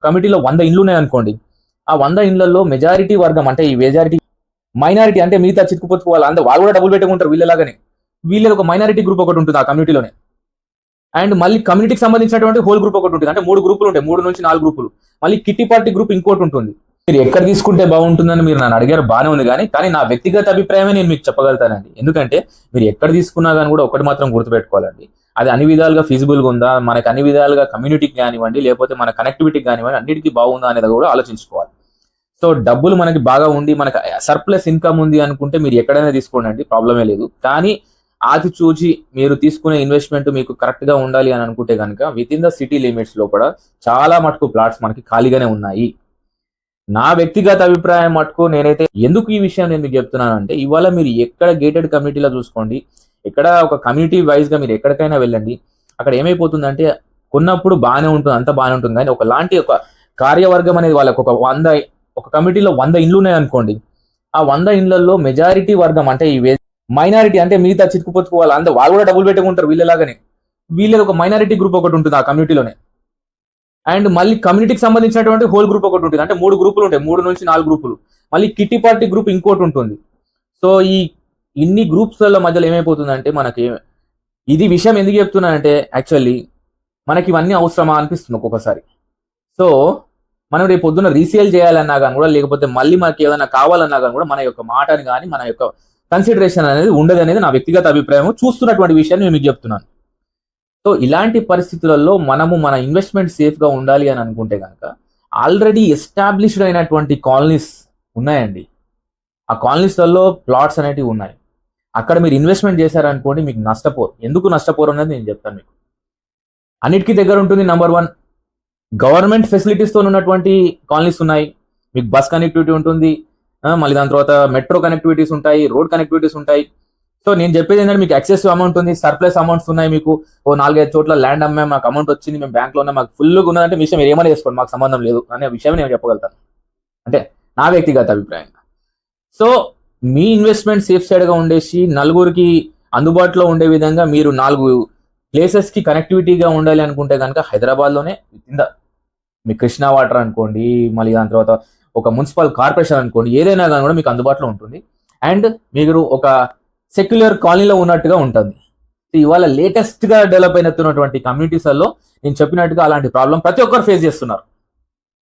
కమిటీలో 100 ఇండ్లు ఉన్నాయనుకోండి. ఆ 100 ఇండ్లలో మెజారిటీ వర్గం అంటే ఈ మెజారిటీ మైనారిటీ అంటే మిగతా చిక్కుపోతుకు వాళ్ళు కూడా డబ్బులు పెట్టుకుంటారు వీళ్ళలాగానే. వీళ్ళది ఒక మైనారిటీ గ్రూప్ ఒకటి ఉంటుంది ఆ కమ్యూనిటీలోనే. అండ్ మళ్ళీ కమ్యూనిటీకి సంబంధించినటువంటి హోల్ గ్రూప్ ఒకటి ఉంటుంది. అంటే 3 గ్రూపులు ఉంటాయి. 3 నుంచి 4 గ్రూపులు. మళ్ళీ కిట్టి పార్టీ గ్రూప్ ఇంకోటి ఉంటుంది. మీరు ఎక్కడ తీసుకుంటే బాగుంటుందని మీరు నన్ను అడిగారు, బాగానే ఉంది. కానీ నా వ్యక్తిగత అభిప్రాయమే నేను మీకు చెప్పగలుగుతానండి. ఎందుకంటే మీరు ఎక్కడ తీసుకున్నా కానీ కూడా ఒకటి మాత్రం గుర్తుపెట్టుకోవాలండి. అది అన్ని విధాలుగా ఫీజిబుల్గా ఉందా, మనకు అన్ని విధాలుగా కమ్యూనిటీకి కానివ్వండి, లేకపోతే మన కనెక్టివిటీకి కానివ్వండి, అన్నిటికీ బాగుందా అనేది కూడా ఆలోచించుకోవాలి. సో డబ్బులు మనకి బాగా ఉండి మనకు సర్ప్లస్ ఇన్కమ్ ఉంది అనుకుంటే మీరు ఎక్కడైనా తీసుకోండి, ప్రాబ్లమే లేదు. కానీ ఆచి చూచి మీరు తీసుకునే ఇన్వెస్ట్మెంట్ మీకు కరెక్ట్ గా ఉండాలి అని అనుకుంటే కనుక with in the city limits లో కూడా చాలా మటుకు ప్లాట్స్ మనకి ఖాళీగానే ఉన్నాయి. నా వ్యక్తిగత అభిప్రాయం మటుకు నేనైతే ఎందుకు ఈ విషయం నేను మీకు చెప్తున్నాను అంటే, ఇవాళ మీరు ఎక్కడ గేటెడ్ కమ్యూనిటీలో చూసుకోండి, ఎక్కడ ఒక కమ్యూనిటీ వైజ్ గా మీరు ఎక్కడికైనా వెళ్ళండి, అక్కడ ఏమైపోతుందంటే కొన్నప్పుడు బాగానే ఉంటుంది, అంత బాగానే ఉంటుంది. కానీ ఒకలాంటి ఒక కార్యవర్గం అనేది వాళ్ళకి ఒక కమిటీలో 100 ఇండ్లు ఉన్నాయనుకోండి. ఆ 100 ఇండ్లలో మెజారిటీ వర్గం అంటే ఈ మైనారిటీ అంటే మిగతా చిక్కుపోతుకు వాళ్ళు కూడా డబ్బులు పెట్టుకుంటారు వీళ్ళలాగానే. వీళ్ళది ఒక మైనారిటీ గ్రూప్ ఒకటి ఉంటుంది ఆ కమ్యూనిటీలోనే. అండ్ మళ్ళీ కమ్యూనిటీకి సంబంధించినటువంటి హోల్ గ్రూప్ ఒకటి ఉంటుంది. అంటే 3 గ్రూపులు ఉంటాయి. 3 నుంచి 4 గ్రూపులు. మళ్ళీ కిట్టి పార్టీ గ్రూప్ ఇంకోటి ఉంటుంది. సో ఈ ఇన్ని గ్రూప్స్ల మధ్యలో ఏమైపోతుందంటే మనకి ఇది విషయం ఎందుకు చెప్తున్నానంటే యాక్చువల్లీ మనకి ఇవన్నీ అవసరమా అనిపిస్తుంది ఒక్కొక్కసారి. సో మనం రేపు పొద్దున్న రీసేల్ చేయాలన్నా కానీ కూడా, లేకపోతే మళ్ళీ మనకి ఏదైనా కావాలన్నా కానీ కూడా మన యొక్క మాటని కానీ మన యొక్క కన్సిడరేషన్ అనేది ఉండదు అనేది నా వ్యక్తిగత అభిప్రాయం. చూస్తున్నటువంటి విషయాన్ని నేను మీకు చెప్తున్నాను. సో ఇలాంటి పరిస్థితులలో మనము మన ఇన్వెస్ట్మెంట్ సేఫ్ గా ఉండాలి అని అనుకుంటే కనుక ఆల్రెడీ ఎస్టాబ్లిష్డ్ అయినటువంటి కాలనీస్ ఉన్నాయండి. ఆ కాలనీస్లలో ప్లాట్స్ అనేటివి ఉన్నాయి. అక్కడ మీరు ఇన్వెస్ట్మెంట్ చేశారనుకోండి, మీకు నష్టపోరు. ఎందుకు నష్టపోరు అనేది నేను చెప్తాను మీకు. అన్నిటికీ దగ్గర ఉంటుంది. నంబర్ 1, గవర్నమెంట్ ఫెసిలిటీస్ తో ఉన్నటువంటి కాలనీస్ ఉన్నాయి. మీకు బస్ కనెక్టివిటీ ఉంటుంది, మళ్ళీ దాని తర్వాత మెట్రో కనెక్టివిటీస్ ఉంటాయి, రోడ్ కనెక్టివిటీస్ ఉంటాయి. సో నేను చెప్పేది ఏంటంటే మీకు ఎక్సెసివ్ అమౌంట్ ఉంది, సర్ప్లస్ అమౌంట్స్ ఉన్నాయి. మీకు 4-5 చోట్ల ల్యాండ్ అమ్మే మాకు అమౌంట్ వచ్చింది, మేము బ్యాంక్ లో ఉన్నా, మాకు ఫుల్గా ఉన్నదంటే విషయం మీరు ఏమైనా చేసుకోండి, మాకు సంబంధం లేదు అనే విషయం నేను చెప్పగలుగుతాను. అంటే నా వ్యక్తిగత అభిప్రాయం. సో మీ ఇన్వెస్ట్మెంట్ సేఫ్ సైడ్ గా ఉండేసి నలుగురికి అందుబాటులో ఉండే విధంగా మీరు 4 ప్లేసెస్ కి కనెక్టివిటీగా ఉండాలి అనుకుంటే కనుక హైదరాబాద్ లోనే కింద మీ కృష్ణా వాటర్ అనుకోండి, మళ్ళీ దాని తర్వాత ఒక మున్సిపల్ కార్పొరేషన్ అనుకోండి, ఏదైనా కానీ కూడా మీకు అందుబాటులో ఉంటుంది. అండ్ మీరు ఒక సెక్యులర్ కాలనీలో ఉన్నట్టుగా ఉంటుంది. ఇవాళ లేటెస్ట్ గా డెవలప్ అయినటువంటి కమ్యూనిటీస్లలో నేను చెప్పినట్టుగా అలాంటి ప్రాబ్లం ప్రతి ఒక్కరు ఫేస్ చేస్తున్నారు.